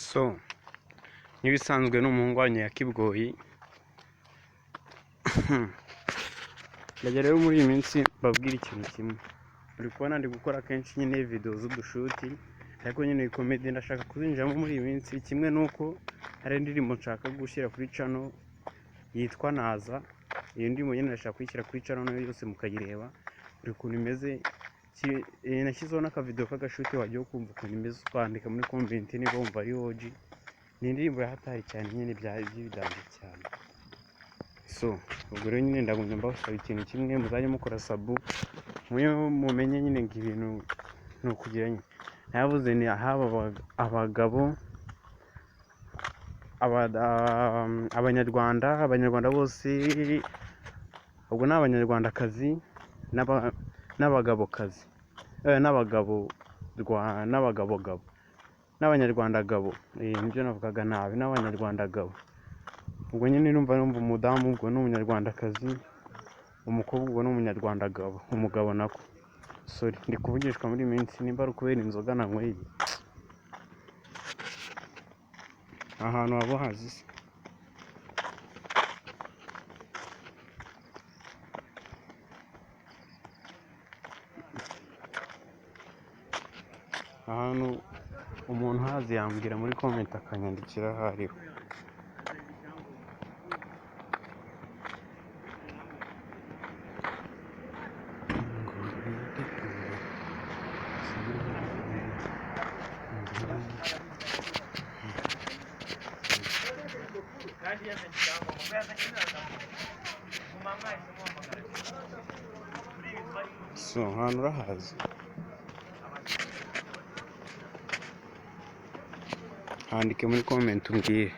So nk'ibisanzwe n'umuhungu wanyu ya Kibgoyi. Ndajya rero muri iyi minsi mbabwira ikintu kimwe. Uri kubona ndi gukora kenshi nyine video z'udushuti, ariko nyine comedy ndashaka kuzinjiramo muri iyi minsi. Kimwe nuko hari indirimbo nshaka gushyira kuri channel yitwa Naza. Iyo ndirimbo nyine ndashaka kuyishyira kuri channel nayo yose mukayireba uri ukuntu imeze. Nashyizeho n'akavideo k'agashuti wajya kumva ukuntu imeze, kwandika muri comment niba wumva ari OG. Ni indirimbo yahatari cyane nyine by'ibidanje cyane. So ubwo rero nyine ndagumya mbasaba ikintu kimwe, muzajye mukora sabu mumenye nyine ngo ibintu ni ukugira nyine. Navuze ni haba abagabo, abanyarwanda bose, ubwo ni abanyarwandakazi n'abagabokazi, n'abagabogabo n'abanyarwandagabo. Nibyo navugaga nabi, n'abanyarwandagabo. Ubwo nyine numva umudamu ubwo ni umunyarwandakazi, umukobwa ubwo ni umunyarwandagabo, umugabo nako. Sorry, ndi kuvugishwa muri minsi nimba ari ukubera inzoga nanyweye. Ahantu haba hazi se. Ahantu umuntu hazi yambwira muri comment akanyandikira aho ariho. So ahantu urahazi, handike muri comment umbwire.